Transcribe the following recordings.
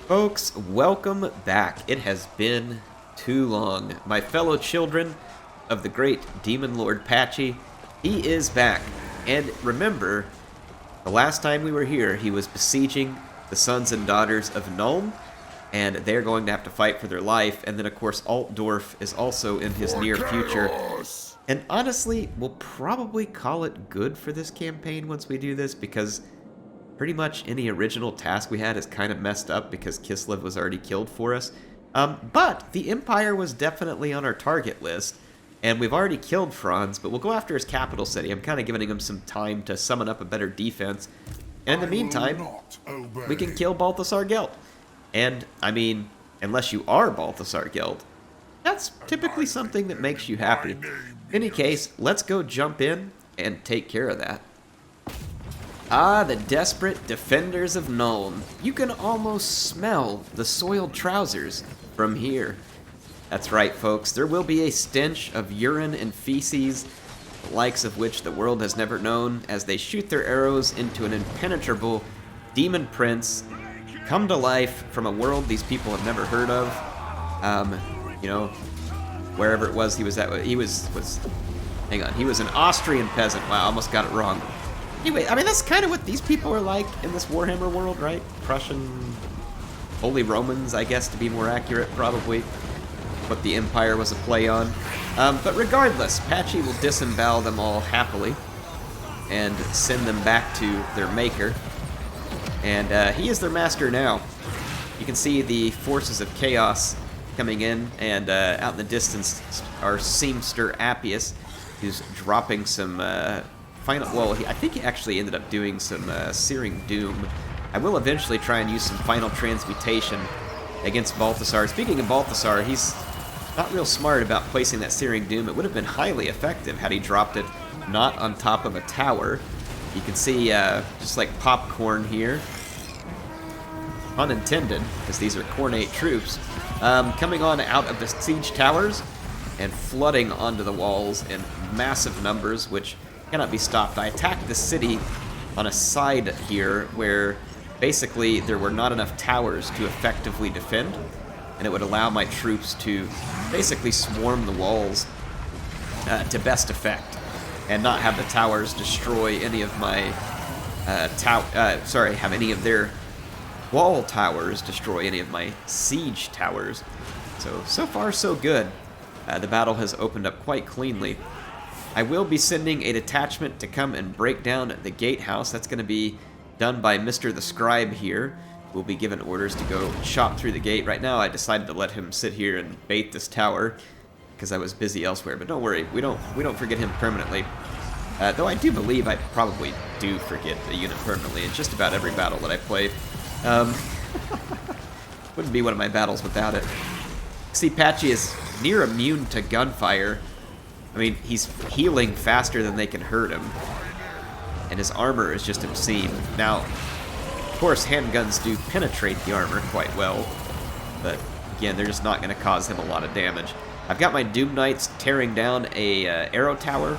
Folks, welcome back. It has been too long. My fellow children of the great Demon Lord Patchy, he is back. And remember, the last time we were here, he was besieging the sons and daughters of Nome, and they're going to have to fight for their life. And then, of course, Altdorf is also in his near future. And honestly, we'll probably call it good for this campaign once we do this, because pretty much any original task we had is kind of messed up because Kislev was already killed for us. But the Empire was definitely on our target list, and we've already killed Franz, but we'll go after his capital city. I'm kind of giving him some time to summon up a better defense. And in the meantime, we can kill Balthasar Gelt. And, I mean, unless you are Balthasar Gelt, that's typically something that makes you happy. In any case, let's go jump in and take care of that. Ah, the desperate defenders of Nuln. You can almost smell the soiled trousers from here. That's right, folks. There will be a stench of urine and feces, the likes of which the world has never known, as they shoot their arrows into an impenetrable demon prince come to life from a world these people have never heard of. You know, wherever it was he was at. He was hang on, he was an Austrian peasant. Wow, I almost got it wrong. Anyway, I mean, that's kind of what these people are like in this Warhammer world, right? Prussian, Holy Romans, I guess, to be more accurate, probably. What the Empire was a play on. But regardless, Patchy will disembowel them all happily and send them back to their maker. And he is their master now. You can see the forces of chaos coming in, and out in the distance, our seamster Appius, who's dropping some well, I think he actually ended up doing some Searing Doom. I will eventually try and use some final transmutation against Balthasar. Speaking of Balthasar, he's not real smart about placing that Searing Doom. It would have been highly effective had he dropped it not on top of a tower. You can see just like popcorn here. Unintended, because these are cornate troops, coming on out of the siege towers and flooding onto the walls in massive numbers, which cannot be stopped. I attacked the city on a side here where basically there were not enough towers to effectively defend, and it would allow my troops to basically swarm the walls to best effect and not have the towers destroy any of my have any of their wall towers destroy any of my siege towers. So far so good. The battle has opened up quite cleanly. I will be sending a detachment to come and break down the gatehouse. That's going to be done by Mr. the Scribe here. We'll be given orders to go chop through the gate. Right now I decided to let him sit here and bait this tower because I was busy elsewhere. But don't worry, we don't forget him permanently. Though I do believe I probably do forget the unit permanently in just about every battle that I play. Wouldn't be one of my battles without it. See, Patchy is near immune to gunfire. I mean, he's healing faster than they can hurt him. And his armor is just obscene. Now, of course, handguns do penetrate the armor quite well. But, again, they're just not going to cause him a lot of damage. I've got my Doom Knights tearing down a arrow tower.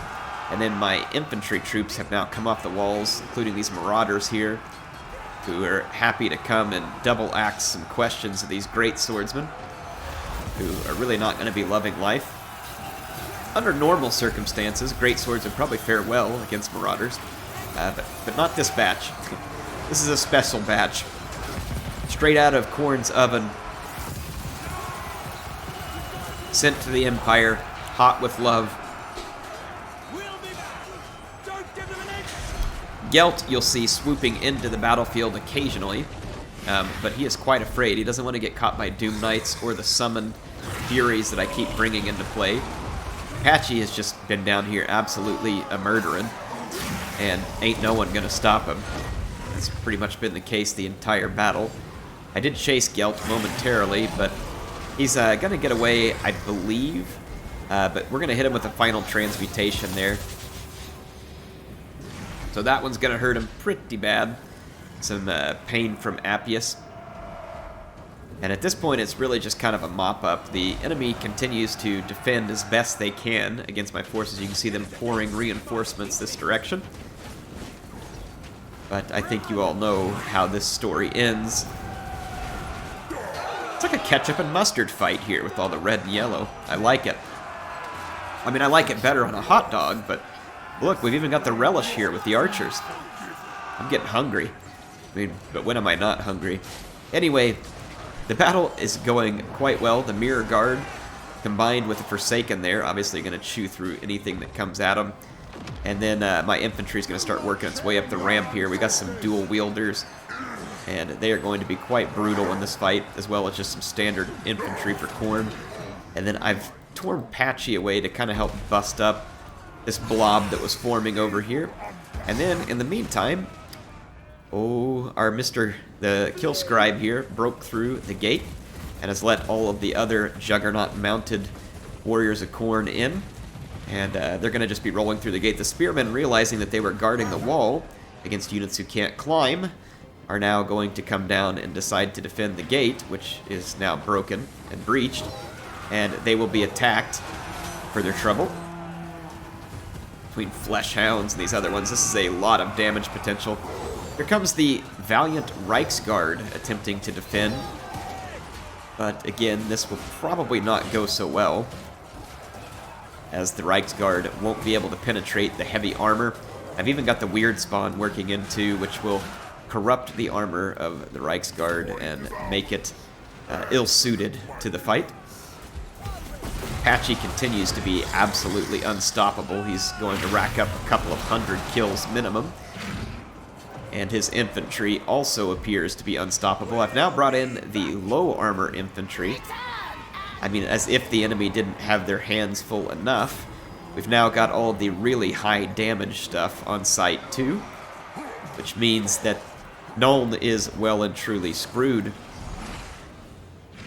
And then my infantry troops have now come off the walls, including these marauders here, who are happy to come and double axe some questions of these great swordsmen, who are really not going to be loving life. Under normal circumstances, great swords would probably fare well against marauders, but not this batch. This is a special batch. Straight out of Korn's oven. Sent to the Empire, hot with love. Gelt, you'll see swooping into the battlefield occasionally, but he is quite afraid. He doesn't want to get caught by Doom Knights or the summoned Furies that I keep bringing into play. Patchy has just been down here absolutely a-murdering, and ain't no one gonna stop him. That's pretty much been the case the entire battle. I did chase Gelt momentarily, but he's gonna get away, I believe, but we're gonna hit him with a final transmutation there. So that one's gonna hurt him pretty bad. Some pain from Appius. And at this point, it's really just kind of a mop-up. The enemy continues to defend as best they can against my forces. You can see them pouring reinforcements this direction. But I think you all know how this story ends. like a ketchup and mustard fight here with all the red and yellow. I like it. I mean, I like it better on a hot dog, but look, we've even got the relish here with the archers. I'm getting hungry. I mean, but when am I not hungry? Anyway, the battle is going quite well. The Mirror Guard, combined with the Forsaken there, obviously going to chew through anything that comes at them. And then my infantry is going to start working its way up the ramp here. We got some dual wielders, and they are going to be quite brutal in this fight, as well as just some standard infantry for Khorne. And then I've torn Patchy away to kind of help bust up this blob that was forming over here. And then, in the meantime, our the Kill Scribe here broke through the gate and has let all of the other Juggernaut-mounted warriors of Khorne in. And they're going to just be rolling through the gate. The spearmen, realizing that they were guarding the wall against units who can't climb, are now going to come down and decide to defend the gate, which is now broken and breached. And they will be attacked for their trouble. Between Flesh Hounds and these other ones, this is a lot of damage potential. Here comes the valiant Reiksguard attempting to defend. But again, this will probably not go so well, as the Reiksguard won't be able to penetrate the heavy armor. I've even got the Weird Spawn working into, which will corrupt the armor of the Reiksguard and make it ill-suited to the fight. Patchy continues to be absolutely unstoppable. He's going to rack up a couple of 100 kills minimum. And his infantry also appears to be unstoppable. I've now brought in the low armor infantry. I mean, as if the enemy didn't have their hands full enough. We've now got all of the really high damage stuff on site too, which means that Nuln is well and truly screwed.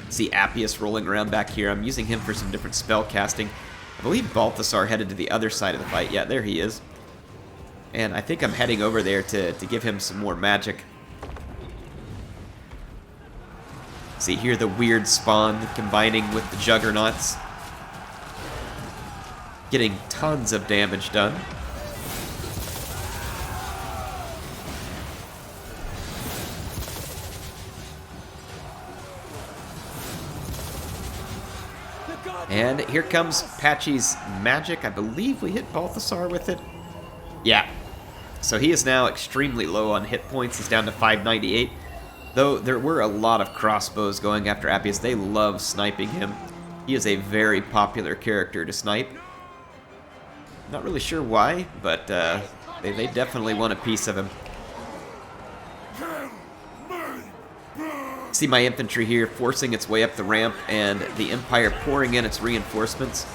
See Appius rolling around back here. I'm using him for some different spell casting. I believe Balthasar headed to the other side of the fight. Yeah, there he is. And I think I'm heading over there to give him some more magic. See here the Weird Spawn combining with the Juggernauts. Getting tons of damage done. And here comes Patchy's magic. I believe we hit Balthasar with it. Yeah. So he is now extremely low on hit points. He's down to 598. Though there were a lot of crossbows going after Appius. They love sniping him. He is a very popular character to snipe. Not really sure why, but they definitely want a piece of him. See my infantry here forcing its way up the ramp, and the Empire pouring in its reinforcements.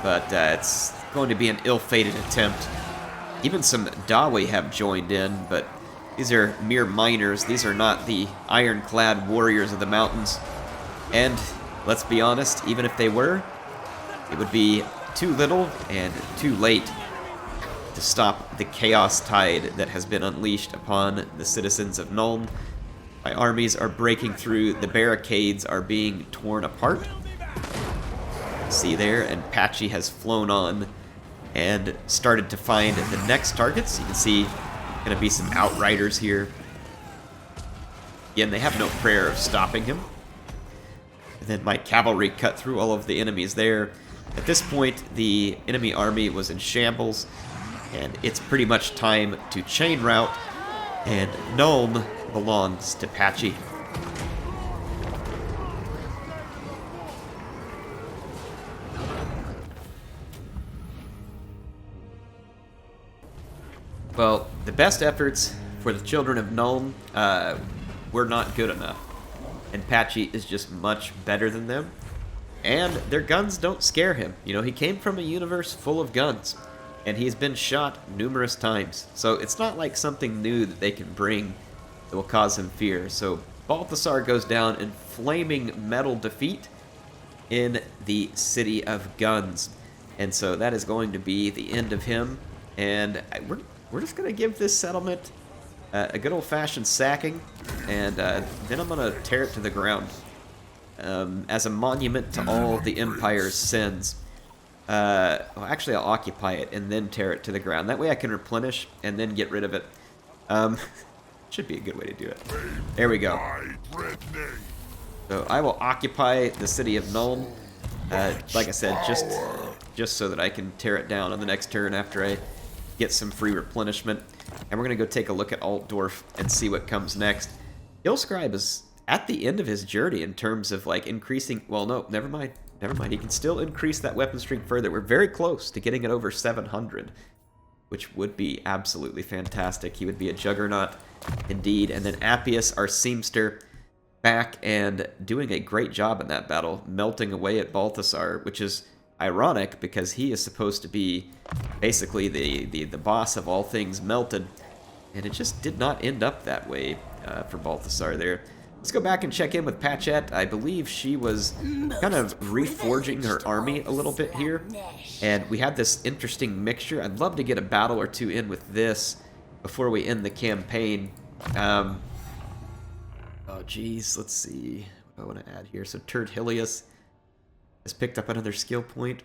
But it's going to be an ill-fated attempt. Even some Dawi have joined in, but these are mere miners. These are not the ironclad warriors of the mountains. And let's be honest, even if they were, it would be too little and too late to stop the chaos tide that has been unleashed upon the citizens of Nuln. My armies are breaking through, the barricades are being torn apart. See there, and Patchy has flown on and started to find the next targets. You can see gonna be some Outriders here. Again, they have no prayer of stopping him. And then my cavalry cut through all of the enemies there. At this point, the enemy army was in shambles, and it's pretty much time to chain route, and Nome belongs to Patchy. Well, the best efforts for the children of Nome were not good enough, and Patchy is just much better than them. And their guns don't scare him. You know, he came from a universe full of guns, and he's been shot numerous times. So it's not like something new that they can bring that will cause him fear. So Balthasar goes down in flaming metal defeat in the City of Guns. And so that is going to be the end of him. And we're just going to give this settlement a good old-fashioned sacking, and then I'm going to tear it to the ground. As a monument to all the Empire's sins. Well, actually, I'll occupy it and then tear it to the ground. That way I can replenish and then get rid of it. Should be a good way to do it. There we go. So I will occupy the city of Nuln. Like I said, just so that I can tear it down on the next turn after I get some free replenishment. And we're going to go take a look at Altdorf and see what comes next. Hillscribe is at the end of his journey in terms of, like, increasing... Well, no, never mind. Never mind. He can still increase that weapon strength further. We're very close to getting it over 700, which would be absolutely fantastic. He would be a juggernaut indeed. And then Appius, our seamster, back and doing a great job in that battle, melting away at Balthasar, which is ironic because he is supposed to be basically the boss of all things melted, and it just did not end up that way for Balthasar there. Let's go back and check in with Patchette. I believe she was kind of reforging her army a little bit here, and we had this interesting mixture. I'd love to get a battle or two in with this before we end the campaign. Oh geez, let's see what I want to add here. So Turd-Hilius has picked up another skill point.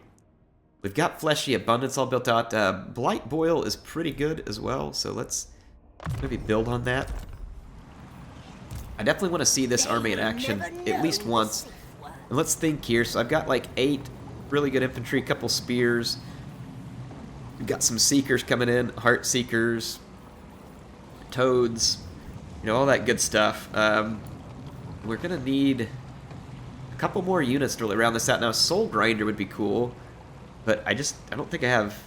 We've got Fleshy Abundance all built out. Blight Boil is pretty good as well, so let's maybe build on that. I definitely want to see this army in action at least once. And let's think here. So I've got like 8 really good infantry, a couple spears. We've got some seekers coming in, heart seekers, toads, you know, all that good stuff. We're going to need a couple more units to really round this out. Now, Soul Grinder would be cool, but I don't think I have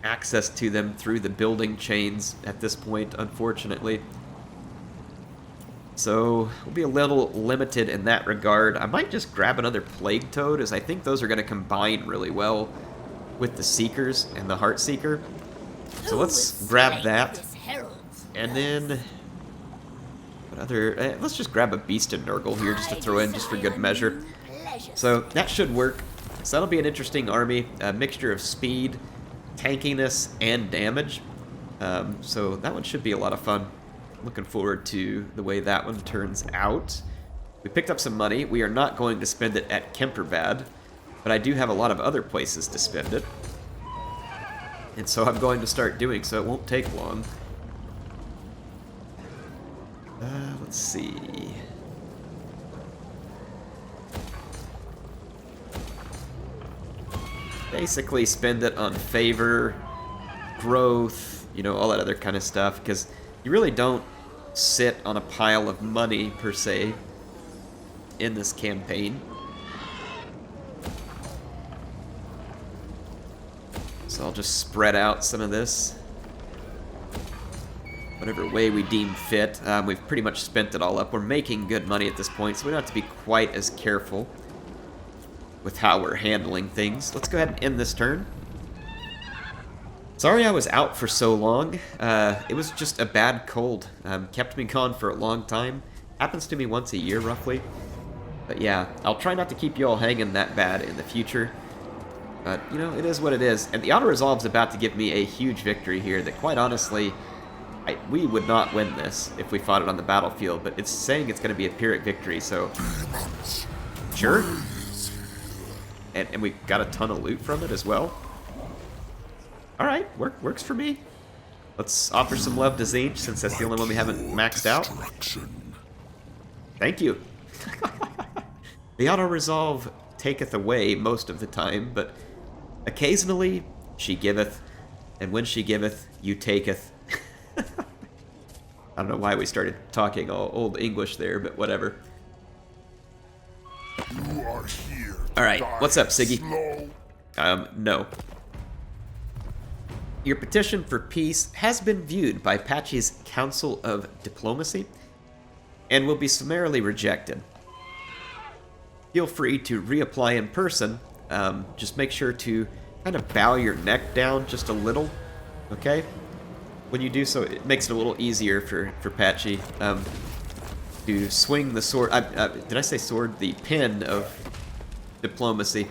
access to them through the building chains at this point, unfortunately. So we'll be a little limited in that regard. I might just grab another Plague Toad, as I think those are going to combine really well with the Seekers and the Heart Seeker. So let's grab that. And then... let's just grab a Beast of Nurgle here just to throw in just for good measure. So that should work. So that'll be an interesting army. A mixture of speed, tankiness, and damage. So that one should be a lot of fun. Looking forward to the way that one turns out. We picked up some money. We are not going to spend it at Kemperbad, but I do have a lot of other places to spend it. And so I'm going to start doing so. It won't take long. Let's see. Basically spend it on favor, growth, you know, all that other kind of stuff, because you really don't sit on a pile of money, per se, in this campaign. So I'll just spread out some of this whatever way we deem fit. We've pretty much spent it all up. We're making good money at this point, so we don't have to be quite as careful with how we're handling things. Let's go ahead and end this turn. Sorry I was out for so long. It was just a bad cold. Kept me gone for a long time. Happens to me once a year, roughly. But yeah, I'll try not to keep you all hanging that bad in the future. But, you know, it is what it is. And the auto-resolve's about to give me a huge victory here that, quite honestly, we would not win this if we fought it on the battlefield. But it's saying it's going to be a Pyrrhic victory, so... Sure. And we got a ton of loot from it as well. Alright, works for me. Let's offer some love to Zinch, since that's the only one we haven't maxed out. Thank you. The auto-resolve taketh away most of the time, but occasionally she giveth, and when she giveth, you taketh. I don't know why we started talking all old English there, but whatever. Alright, what's up, Siggy? No. Your petition for peace has been viewed by Patchy's Council of Diplomacy and will be summarily rejected. Feel free to reapply in person. Just make sure to kind of bow your neck down just a little, okay? When you do so, it makes it a little easier for Patchy to swing the sword. Did I say sword? The pen of diplomacy.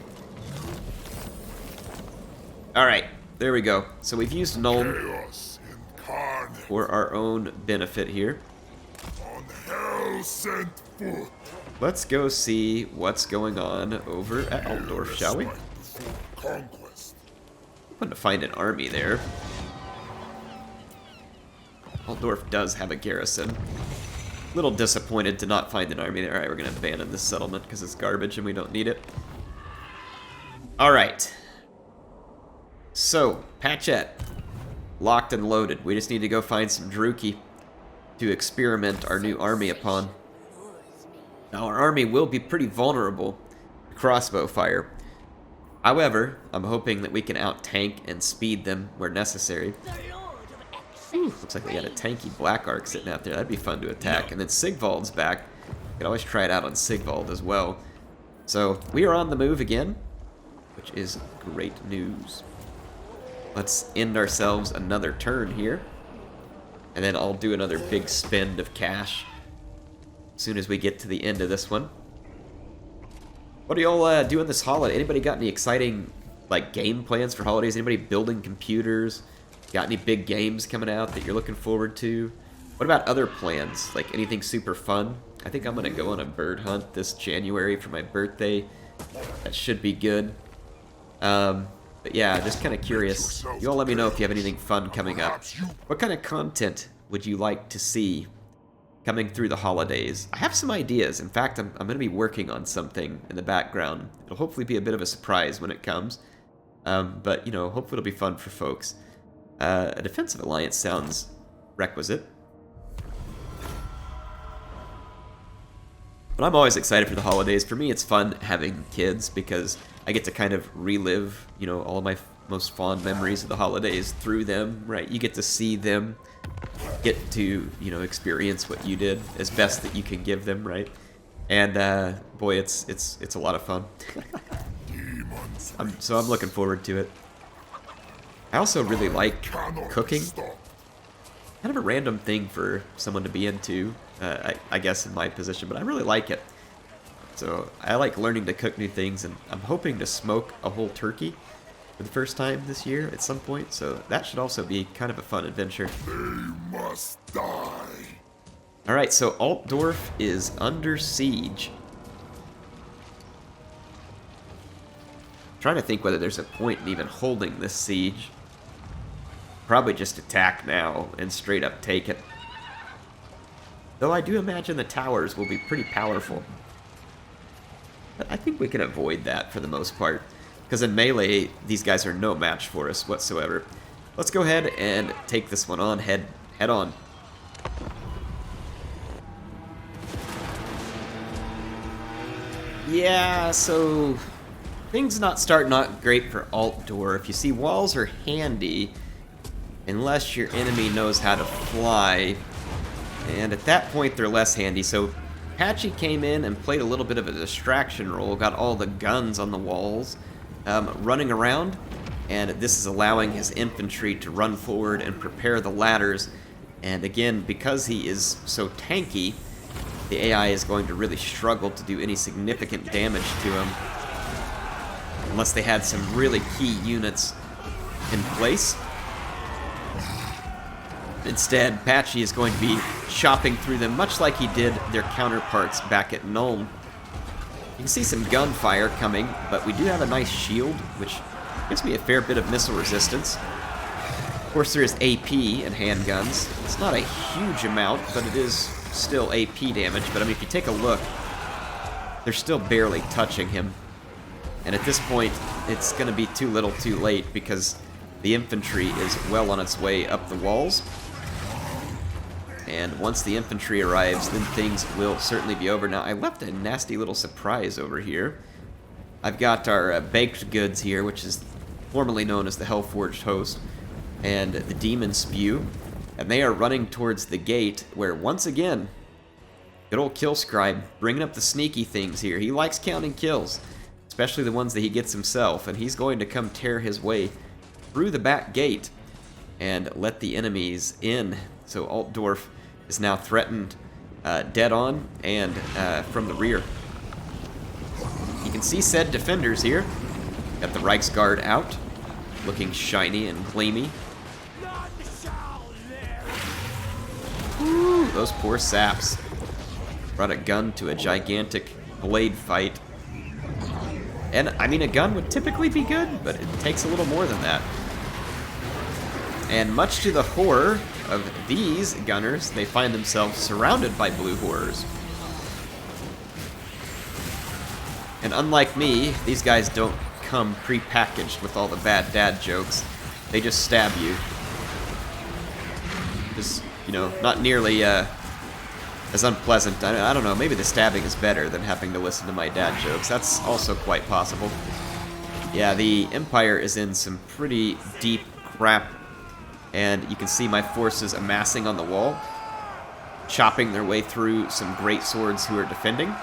Alright. There we go. So we've used Nome for our own benefit here. Let's go see what's going on over at Altdorf, shall we? I'm going to find an army there. Altdorf does have a garrison. Little disappointed to not find an army there. Alright, we're going to abandon this settlement because it's garbage and we don't need it. Alright. So, Patchette. Locked and loaded. We just need to go find some Druki to experiment our new army upon. Now, our army will be pretty vulnerable to crossbow fire. However, I'm hoping that we can out-tank and speed them where necessary. Ooh, looks like they got a tanky Black Ark sitting out there. That'd be fun to attack. And then Sigvald's back. You could always try it out on Sigvald as well. So, we are on the move again, which is great news. Let's end ourselves another turn here. And then I'll do another big spend of cash as soon as we get to the end of this one. What are y'all doing this holiday? Anybody got any exciting like game plans for holidays? Anybody building computers? Got any big games coming out that you're looking forward to? What about other plans? Like anything super fun? I think I'm going to go on a bird hunt this January for my birthday. That should be good. But yeah, just kind of curious. You all let me know if you have anything fun coming up. What kind of content would you like to see coming through the holidays? I have some ideas. In fact, I'm going to be working on something in the background. It'll hopefully be a bit of a surprise when it comes. But, you know, hopefully it'll be fun for folks. A defensive alliance sounds requisite. But I'm always excited for the holidays. For me, it's fun having kids because I get to kind of relive, you know, all of my most fond memories of the holidays through them, right? You get to see them, get to, you know, experience what you did as best that you can give them, right? And boy, it's a lot of fun. So I'm looking forward to it. I also really like cooking. Kind of a random thing for someone to be into, I guess in my position, but I really like it. So I like learning to cook new things, and I'm hoping to smoke a whole turkey for the first time this year at some point, so that should also be kind of a fun adventure. They must die. Alright, so Altdorf is under siege. Trying to think whether there's a point in even holding this siege. Probably just attack now and straight up take it. Though I do imagine the towers will be pretty powerful. But I think we can avoid that for the most part. Because in melee, these guys are no match for us whatsoever. Let's go ahead and take this one on head on. Yeah, so things not starting out great for Altdorf. You see, walls are handy unless your enemy knows how to fly. And at that point, they're less handy. So Patchy came in and played a little bit of a distraction role, got all the guns on the walls running around, and this is allowing his infantry to run forward and prepare the ladders. And again, because he is so tanky, the AI is going to really struggle to do any significant damage to him unless they had some really key units in place. Instead, Patchy is going to be chopping through them, much like he did their counterparts back at Nuln. You can see some gunfire coming, but we do have a nice shield, which gives me a fair bit of missile resistance. Of course, there is AP and handguns. It's not a huge amount, but it is still AP damage. But I mean, if you take a look, they're still barely touching him. And at this point, it's going to be too little too late because the infantry is well on its way up the walls. And once the infantry arrives, then things will certainly be over. Now, I left a nasty little surprise over here. I've got our baked goods here, which is formerly known as the Hellforged Host, and the Demon Spew. And they are running towards the gate, where once again, good old Killscribe bringing up the sneaky things here. He likes counting kills, especially the ones that he gets himself, and he's going to come tear his way through the back gate and let the enemies in. So Altdorf is now threatened dead on and from the rear. You can see said defenders here. Got the Reichsguard out, looking shiny and gleamy. Ooh, those poor saps. Brought a gun to a gigantic blade fight. And, I mean, a gun would typically be good, but it takes a little more than that. And much to the horror of these gunners, they find themselves surrounded by blue horrors. And unlike me, these guys don't come pre-packaged with all the bad dad jokes. They just stab you. Just, you know, not nearly as unpleasant. I don't know, maybe the stabbing is better than having to listen to my dad jokes. That's also quite possible. Yeah, the Empire is in some pretty deep crap. And you can see my forces amassing on the wall, chopping their way through some great swords who are defending.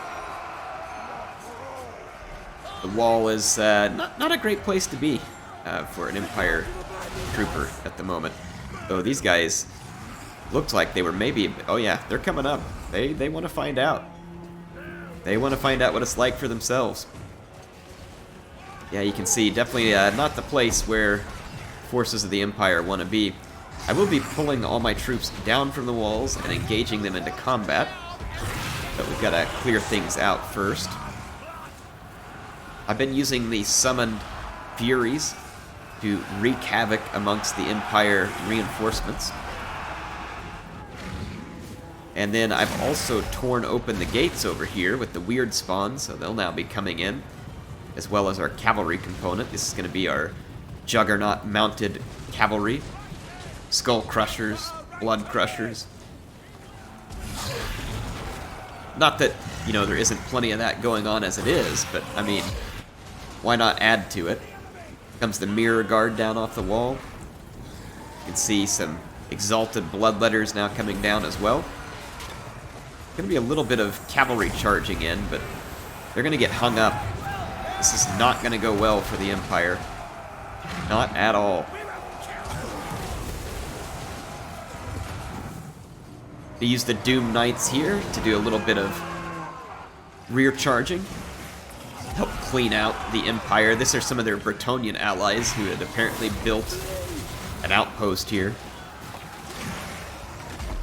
The wall is not a great place to be for an Empire trooper at the moment. Though these guys looked like they were maybe... Oh yeah, they're coming up. They want to find out. They want to find out what it's like for themselves. Yeah, you can see definitely not the place where forces of the Empire want to be. I will be pulling all my troops down from the walls and engaging them into combat. But we've got to clear things out first. I've been using the summoned Furies to wreak havoc amongst the Empire reinforcements. And then I've also torn open the gates over here with the weird spawn, so they'll now be coming in, as well as our cavalry component. This is going to be our Juggernaut mounted cavalry, skull crushers, blood crushers. Not that, you know, there isn't plenty of that going on as it is, but I mean, why not add to it? Comes the mirror guard down off the wall. You can see some exalted bloodletters now coming down as well. Going to be a little bit of cavalry charging in, but they're going to get hung up. This is not going to go well for the Empire. Not at all. They use the Doom Knights here to do a little bit of rear charging. Help clean out the Empire. These are some of their Bretonnian allies who had apparently built an outpost here.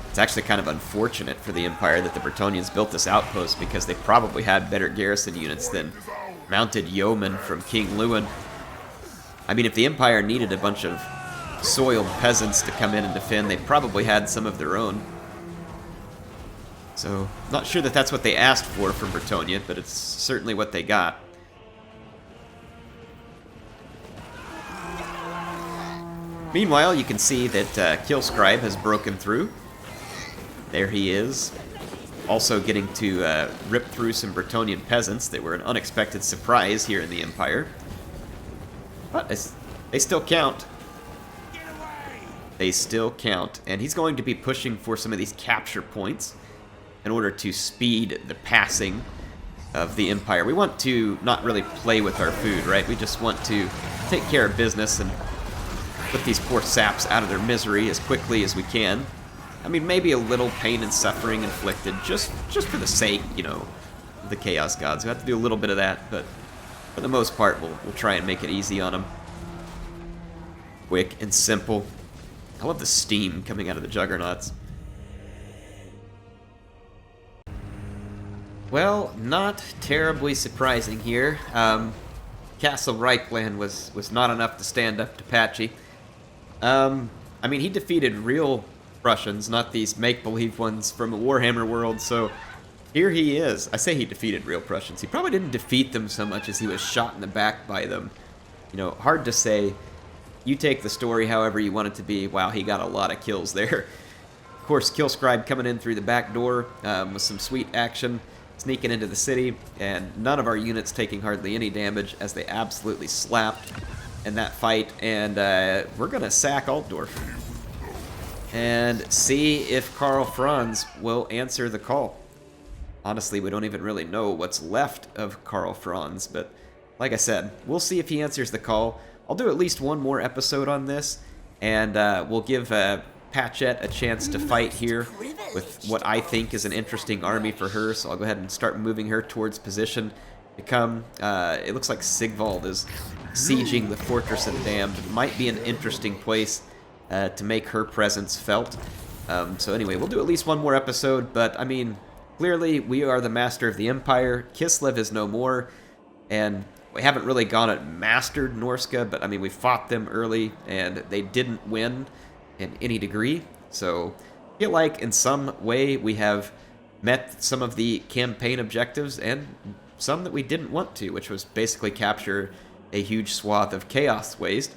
It's actually kind of unfortunate for the Empire that the Bretonnians built this outpost because they probably had better garrison units than mounted yeomen from King Lewin. I mean, if the Empire needed a bunch of soiled peasants to come in and defend, they probably had some of their own. So, not sure that that's what they asked for from Bretonnia, but it's certainly what they got. Meanwhile, you can see that Killscribe has broken through. There he is. Also getting to rip through some Bretonnian peasants that were an unexpected surprise here in the Empire. But they still count. They still count. And he's going to be pushing for some of these capture points in order to speed the passing of the Empire. We want to not really play with our food, right? We just want to take care of business and put these poor saps out of their misery as quickly as we can. I mean, maybe a little pain and suffering inflicted, just for the sake, you know, of the Chaos Gods. We have to do a little bit of that, but for the most part, we'll try and make it easy on them. Quick and simple. I love the steam coming out of the Juggernauts. Well, not terribly surprising here. Castle Reichland was not enough to stand up to Patchy. I mean, he defeated real Prussians, not these make-believe ones from a Warhammer world, so here he is. I say he defeated real Prussians. He probably didn't defeat them so much as he was shot in the back by them. You know, hard to say. You take the story however you want it to be. Wow, he got a lot of kills there. Of course, Killscribe coming in through the back door with some sweet action, sneaking into the city, and none of our units taking hardly any damage as they absolutely slapped in that fight. And we're going to sack Altdorf and see if Karl Franz will answer the call. Honestly, we don't even really know what's left of Karl Franz, but like I said, we'll see if he answers the call. I'll do at least one more episode on this, and we'll give Patchette a chance to fight here with what I think is an interesting army for her, so I'll go ahead and start moving her towards position to come. It looks like Sigvald is sieging the Fortress of the Damned. It might be an interesting place to make her presence felt. So anyway, we'll do at least one more episode, but I mean, clearly we are the master of the Empire. Kislev is no more, and we haven't really gone and mastered Norska, but I mean, we fought them early, and they didn't win. in any degree. So I feel like in some way we have met some of the campaign objectives and some that we didn't want to, which was basically capture a huge swath of chaos waste,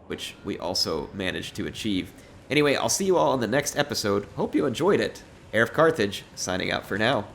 which we also managed to achieve. Anyway, I'll see you all in the next episode. Hope you enjoyed it. HeirofCarthage, signing out for now.